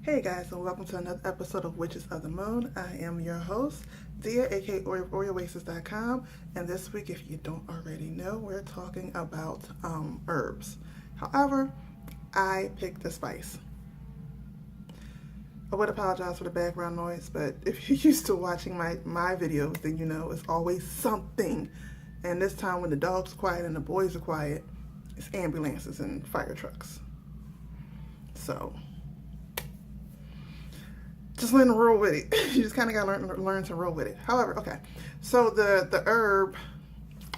Hey guys, and welcome to another episode of Witches of the Moon. I am your host, Dia, aka OrioOasis.com, and this week, if you don't already know, we're talking about herbs. However, I picked the spice. I would apologize for the background noise, but if you're used to watching my videos, then you know it's always something. And this time when the dogs are quiet and the boys are quiet, it's ambulances and fire trucks. So just learn to roll with it. You just kind of gotta learn to roll with it. However, okay, so the herb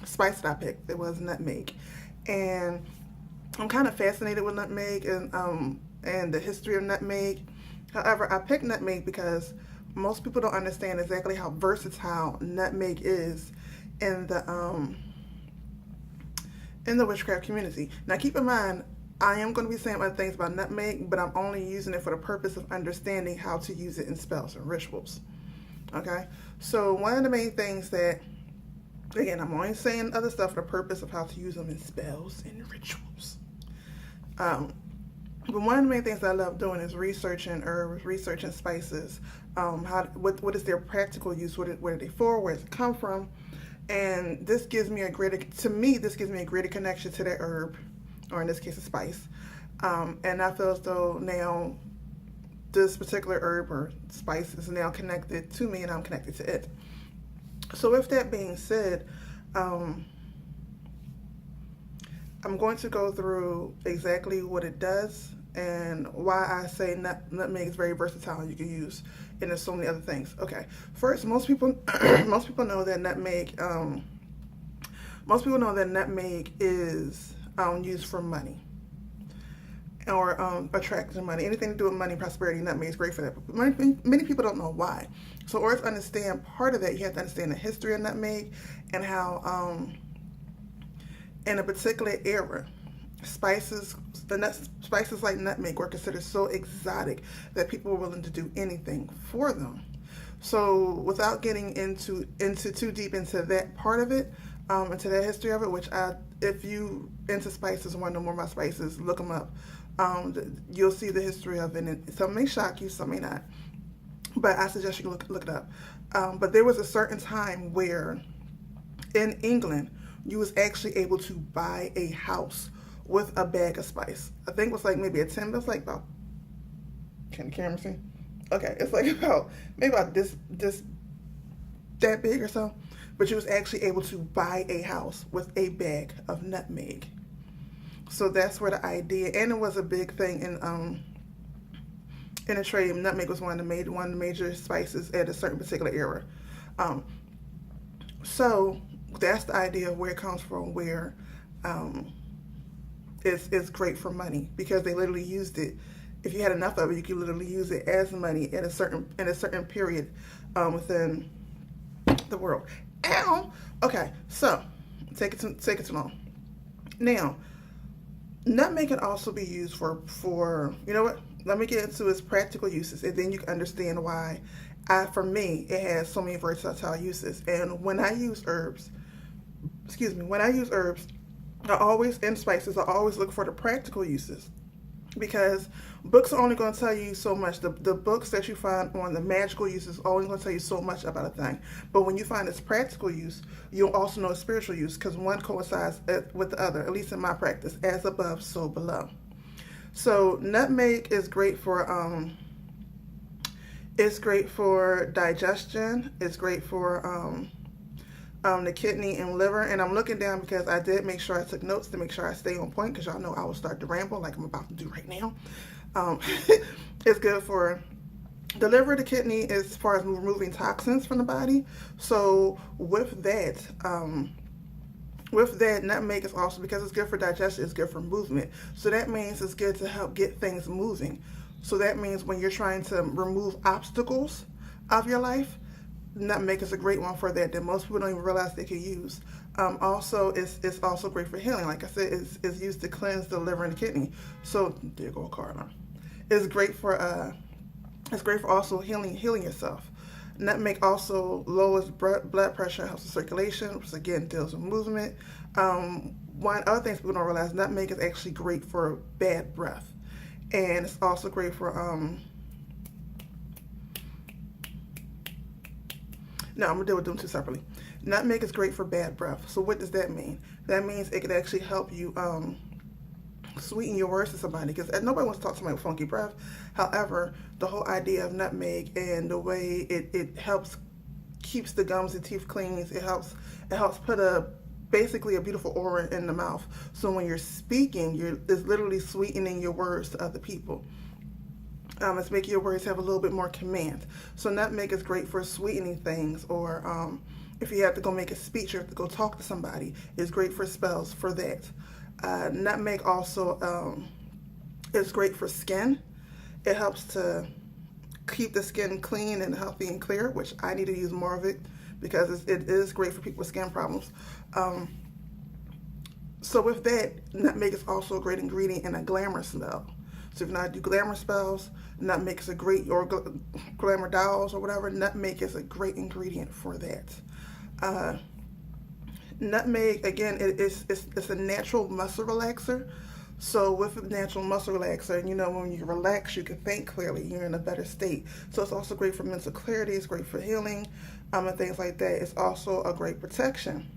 spice that I picked, it was nutmeg, and I'm kind of fascinated with nutmeg and the history of nutmeg. However, I picked nutmeg because most people don't understand exactly how versatile nutmeg is in the witchcraft community. Now, keep in mind, I am going to be saying other things about nutmeg, but I'm only using it for the purpose of understanding how to use it in spells and rituals. Okay? So one of the main things that, again, I'm only saying other stuff for the purpose of how to use them in spells and rituals. But one of the main things that I love doing is researching herbs, researching spices, what is their practical use, what are they for, where does it come from, and this gives me a greater connection to that herb, or in this case a spice, and I feel as though now this particular herb or spice is now connected to me and I'm connected to it. So with that being said, I'm going to go through exactly what it does and why I say nutmeg is very versatile and you can use, and there's so many other things. Okay, first, most people know that nutmeg. Most people know that nutmeg is used for money or attracting money. Anything to do with money, prosperity, nutmeg is great for that. But many people don't know why. So in order to understand part of that, you have to understand the history of nutmeg and how in a particular era, spices like nutmeg were considered so exotic that people were willing to do anything for them. So without getting into too deep into that part of it, into that history of it, which if you into spices and want to know more about spices, look them up. You'll see the history of it, and some may shock you, some may not. But I suggest you look it up. But there was a certain time where in England, you was actually able to buy a house with a bag of spice. I think it was like maybe a 10, but it's like about, can the camera see? Okay, it's like maybe about this that big or so. But you was actually able to buy a house with a bag of nutmeg. So that's where the idea, and it was a big thing in the trade. Nutmeg was one of the major spices at a certain particular era. So that's the idea of where it comes from, where it's great for money, because they literally used it. If you had enough of it, you could literally use it as money in a certain period within the world. Ow! Okay, so take it too long. Now, nutmeg can also be used for you know what? Let me get into its practical uses, and then you can understand why. For me, it has so many versatile uses. And when I use herbs, and spices, I always look for the practical uses, because books are only going to tell you so much. The books that you find on the magical uses are only going to tell you so much about a thing. But when you find its practical use, you'll also know its spiritual use, because one coincides with the other, at least in my practice, as above, so below. So nutmeg is great for digestion. It's great for the kidney and liver. And I'm looking down because I did make sure I took notes to make sure I stay on point, because y'all know I will start to ramble like I'm about to do right now. It's good for the liver, the kidney, as far as removing toxins from the body. So with that, nutmeg is also, because it's good for digestion, it's good for movement. So that means it's good to help get things moving. So that means when you're trying to remove obstacles of your life, nutmeg is a great one for that most people don't even realize they can use. Also, it's also great for healing. Like I said, it's used to cleanse the liver and the kidney. So there you go, Carla. It's great for also healing yourself. Nutmeg also lowers blood pressure, helps with circulation, which again deals with movement. One other thing people don't realize, nutmeg is actually great for bad breath, and it's also great for No, I'm gonna deal with them two separately. Nutmeg is great for bad breath. So what does that mean? That means it could actually help you sweeten your words to somebody, because nobody wants to talk to somebody with funky breath. However, the whole idea of nutmeg and the way it helps keeps the gums and teeth clean. It helps put basically a beautiful aura in the mouth. So when you're speaking, it's literally sweetening your words to other people. It's making your words have a little bit more command. So nutmeg is great for sweetening things, or if you have to go make a speech or have to go talk to somebody, it's great for spells for that. Nutmeg also is great for skin. It helps to keep the skin clean and healthy and clear, which I need to use more of it because it is great for people with skin problems. So with that, nutmeg is also a great ingredient in a glamour spell. So if you know how to do glamour spells, nutmeg is a great, or glamour dolls or whatever, nutmeg is a great ingredient for that. Nutmeg, again, it's a natural muscle relaxer. So with a natural muscle relaxer, you know, when you relax, you can think clearly. You're in a better state. So it's also great for mental clarity. It's great for healing, and things like that. It's also a great protection.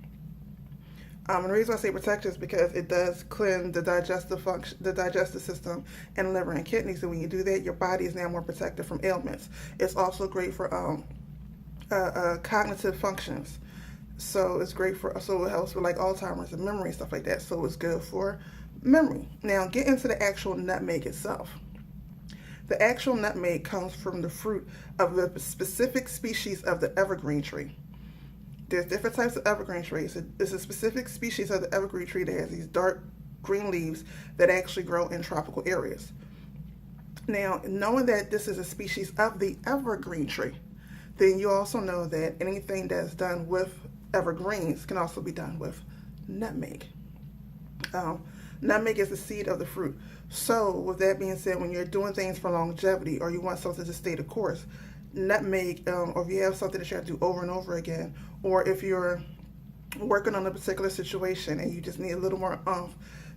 And the reason I say protection is because it does cleanse the digestive system, and liver and kidneys. So when you do that, your body is now more protected from ailments. It's also great for cognitive functions. So it's great so it helps with like Alzheimer's and memory and stuff like that. So it's good for memory. Now get into the actual nutmeg itself. The actual nutmeg comes from the fruit of the specific species of the evergreen tree. There's different types of evergreen trees. It's a specific species of the evergreen tree that has these dark green leaves that actually grow in tropical areas. Now, knowing that this is a species of the evergreen tree, then you also know that anything that's done with evergreens can also be done with nutmeg. Nutmeg is the seed of the fruit. So with that being said, when you're doing things for longevity, or you want something to stay the course, nutmeg, or if you have something that you have to do over and over again, or if you're working on a particular situation and you just need a little more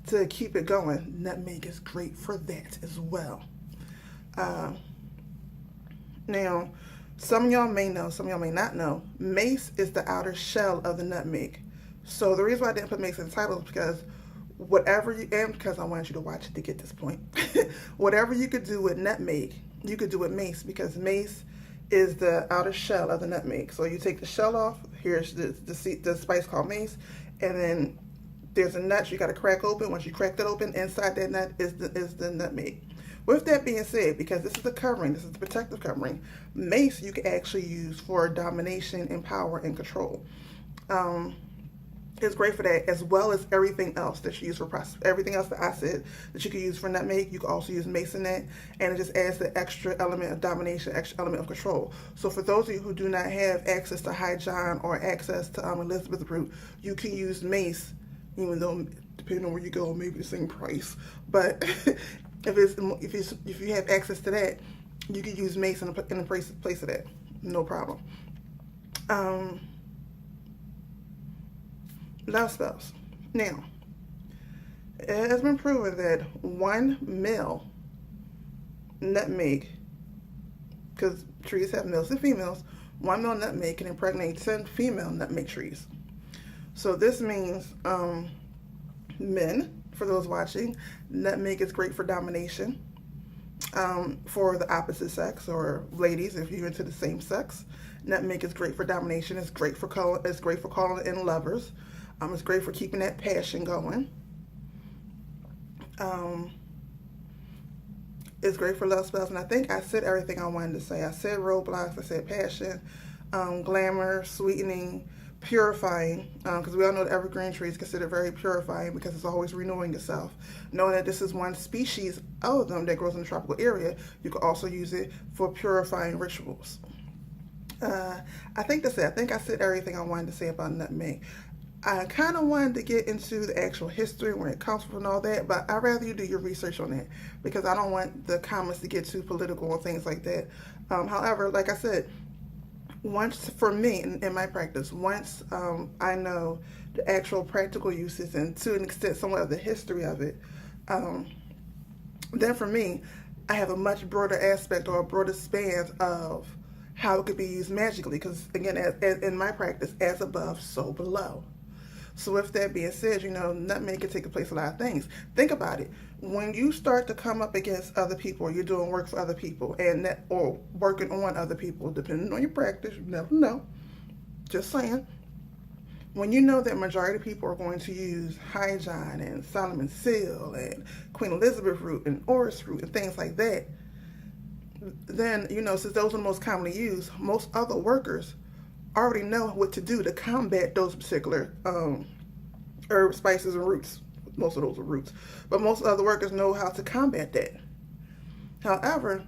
to keep it going, nutmeg is great for that as well. Now, some of y'all may know, some of y'all may not know, mace is the outer shell of the nutmeg. So the reason why I didn't put mace in the title is because because I wanted you to watch it to get this point. Whatever you could do with nutmeg, you could do with mace, because mace is the outer shell of the nutmeg. So you take the shell off. Here's the spice called mace, and then there's a nut you got to crack open. Once you crack that open, inside that nut is the nutmeg. With that being said, because this is the covering, this is the protective covering, mace you can actually use for domination and power and control. It's great for that, as well as everything else that you use for everything else that I said that you can use for nutmeg. You can also use mace in that, and it just adds the extra element of domination, extra element of control. So for those of you who do not have access to High John or access to Elizabeth root, you can use mace, even though depending on where you go, maybe the same price. But if you have access to that, you can use mace in the place of that, no problem. Love spells. Now, it has been proven that one male nutmeg, because trees have males and females, one male nutmeg can impregnate 10 female nutmeg trees. So this means men, for those watching, nutmeg is great for domination. For the opposite sex, or ladies, if you're into the same sex, nutmeg is great for domination. It's great for calling in lovers. It's great for keeping that passion going. It's great for love spells, and I think I said everything I wanted to say. I said roadblocks, I said passion, glamour, sweetening, purifying, because we all know the evergreen tree is considered very purifying because it's always renewing itself. Knowing that this is one species of them that grows in the tropical area, you can also use it for purifying rituals. I think that's it. I think I said everything I wanted to say about nutmeg. I kind of wanted to get into the actual history, where it comes from and all that, but I'd rather you do your research on that, because I don't want the comments to get too political and things like that. However, like I said, once, for me, in my practice, once I know the actual practical uses and to an extent somewhat of the history of it, then for me, I have a much broader aspect or a broader span of how it could be used magically, because again, as in my practice, as above, so below. So with that being said, you know, nutmeg can take the place of a lot of things. Think about it. When you start to come up against other people, or you're doing work for other people, and that, or working on other people, depending on your practice, you never know. Just saying. When you know that majority of people are going to use Hygiene and Solomon Seal and Queen Elizabeth root and orris root and things like that, then, you know, since those are the most commonly used, most other workers already know what to do to combat those particular herbs, spices, and roots. Most of those are roots. But most other workers know how to combat that. However,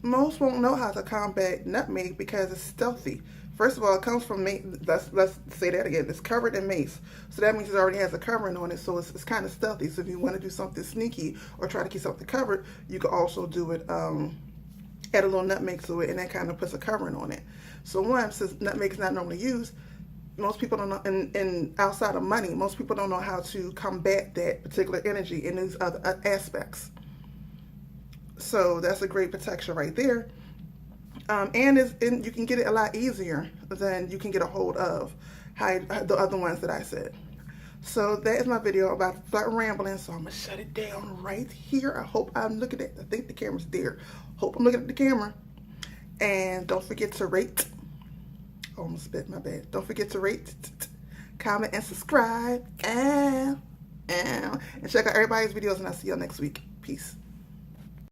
most won't know how to combat nutmeg because it's stealthy. First of all, it comes from mace. Let's say that again. It's covered in mace. So that means it already has a covering on it. So it's kind of stealthy. So if you want to do something sneaky or try to keep something covered, you can also do it, add a little nutmeg to it, and that kind of puts a covering on it. So one, since nutmeg is not normally used, most people don't know, and outside of money, most people don't know how to combat that particular energy in these other aspects. So that's a great protection right there. And you can get it a lot easier than you can get a hold of the other ones that I said. So that is my video. I'm about to start rambling, so I'm going to shut it down right here. I hope I'm looking at, I think the camera's there. Hope I'm looking at the camera. And don't forget to rate. Almost spit, my bad. Don't forget to rate, comment, and subscribe. And check out everybody's videos, and I'll see y'all next week. Peace.